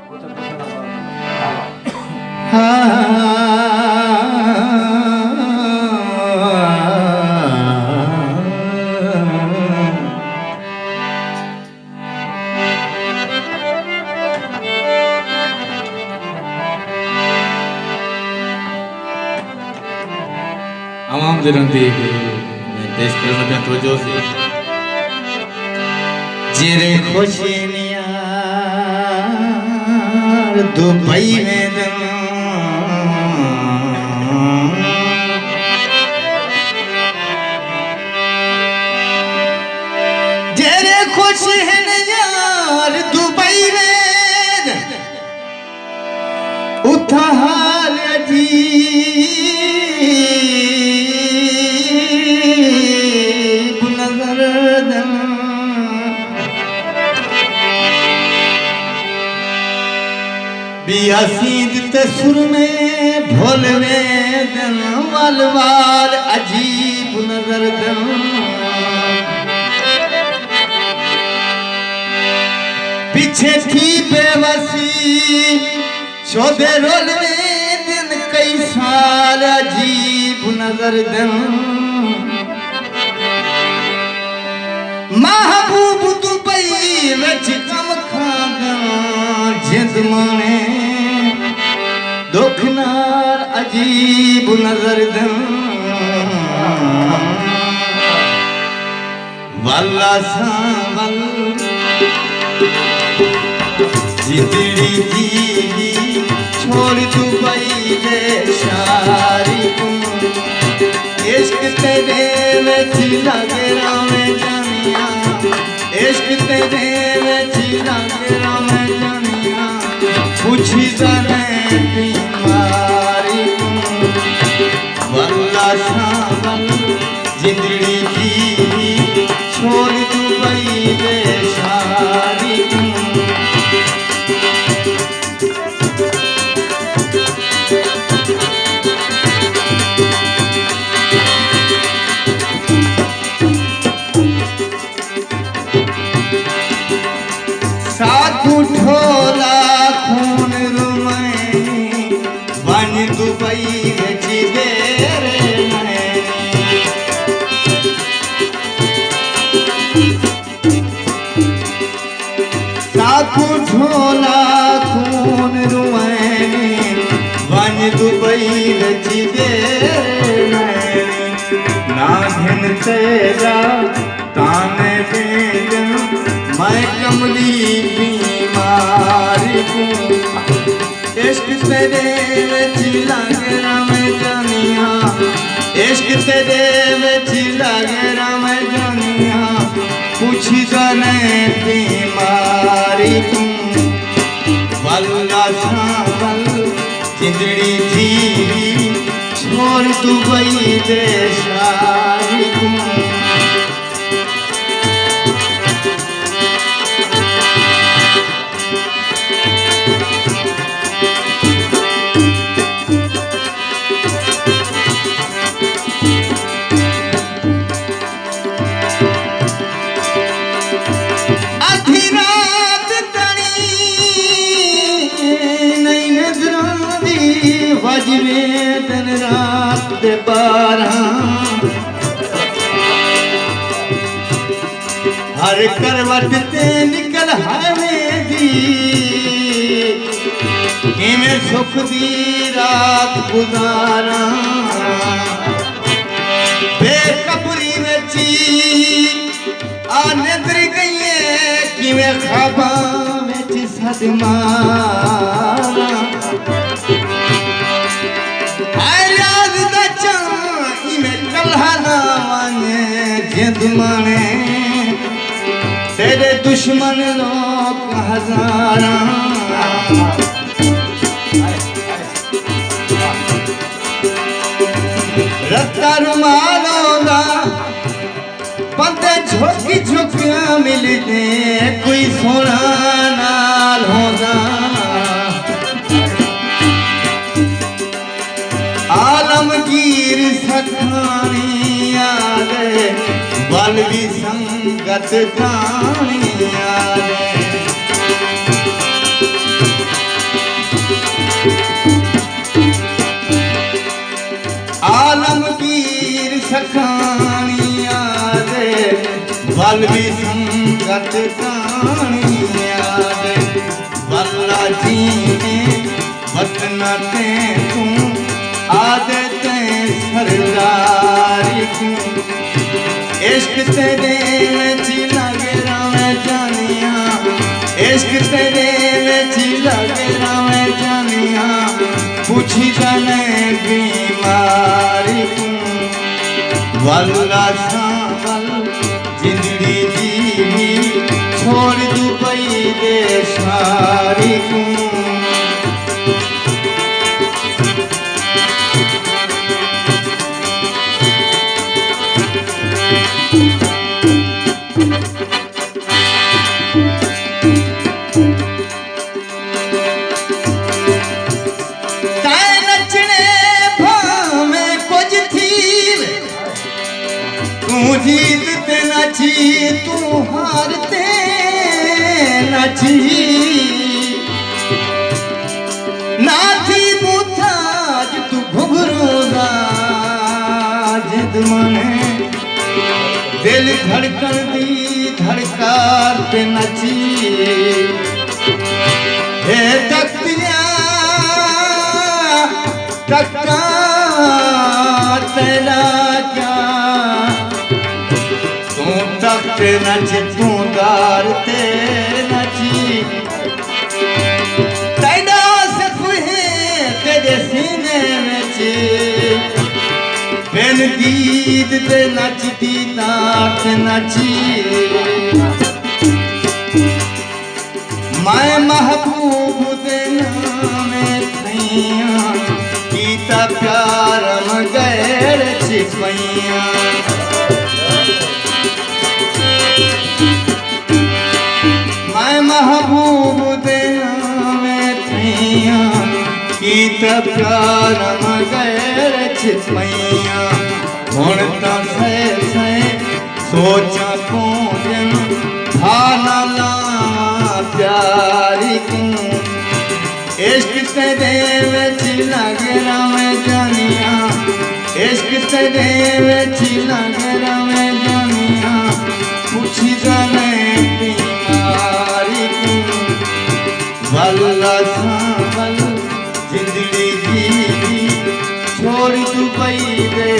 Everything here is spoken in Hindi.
आम दिरंती देश प्रेम में तवज्जो से जेरे खुशी नियार दुबई में दम जेरे खुशी है नियार दुबई में उठा हाल अजीब नजर दम बियासीद तसुर में भोलवे दन वाल वाल अजीब नजर दन पीछे थी बेवसी शोदे रोलवे दिन कई साल अजीब नजर दन महबूब दुबई विच कम खाना जिंद माने दुखनार अजीब नजर दन वल्ला सावल जितनी जी छोड़ दुबई दे शारी इश्क तेरे में लगे रामे जानिया इश्क तेरे में लगे रामे जानिया पूछी जाने बीमारी वल्ला सावल जिंदड़ी की छोड़ दुबई दे शारी साधु ठोला खून रुमाई बन दुबई जी देरे साधु ठोला खून रुमाई बन दुबई जी देरे ना घिन तेरा ताने बेदन मैं कमली बीमारी को इश्क तेरे विच लगे राम जानिया इश्क तेरे विच लगे राम जानिया पूछी जाने बीमारी को वल्ला सावल जिंदड़ी जी छोड़ दुबई दे शारी को वजरे दिन रात दे 12 हर करवट ते निकल हवेंदी किवें सुख दी रात गुजारा बेकबरी विच आ निंदर गईए किवें ख्वाबां विच सदमा जिंद माने तेरे दुश्मन लोग हजारा रत्ता रुमालों दा बंदे झुकी झुकियां मिलदे कोई सोना नाल होंदा आलमगीर सखानी आले बल भी संगत खानी आले बलवी संगत कानी आदे बल्ला जी ने वतन ते तू आदे ते सरदारी तू इश्क तेरे विच लगे रावे जानिया इश्क तेरे विच लगे रावे जानिया पूछी जाने बीमारी तू वल्ला सावल जिंदड़ी जीवी छोड़ दुबई दे सारी तू जीत ते नची तू हार ते नची नाथी मुथाज तू घुघरू दा जिद मने दिल धड़कन दी धड़कार ते नची हे तख्तिया तख्ता तेरा क्या तख्त नच तू दार ते नची तेरा सिर्फ है तेरे सीने विच बिन गीत ते नचदी नाच नची मैं महबूब दे नामे थैया कीता प्यार मगैर छिपैया महबूब दे नामे थैया कीता प्यार मगैर छिपैया हुण तां सै सोचा पौंजन भाना ला प्यारी तू इश्क तेरे विच लगे रावे जानिया इश्क तेरे विच लगे रावे जानिया पूछी जाने वल्ला सावल जिंदड़ी जीवी छोड़ दुबई दे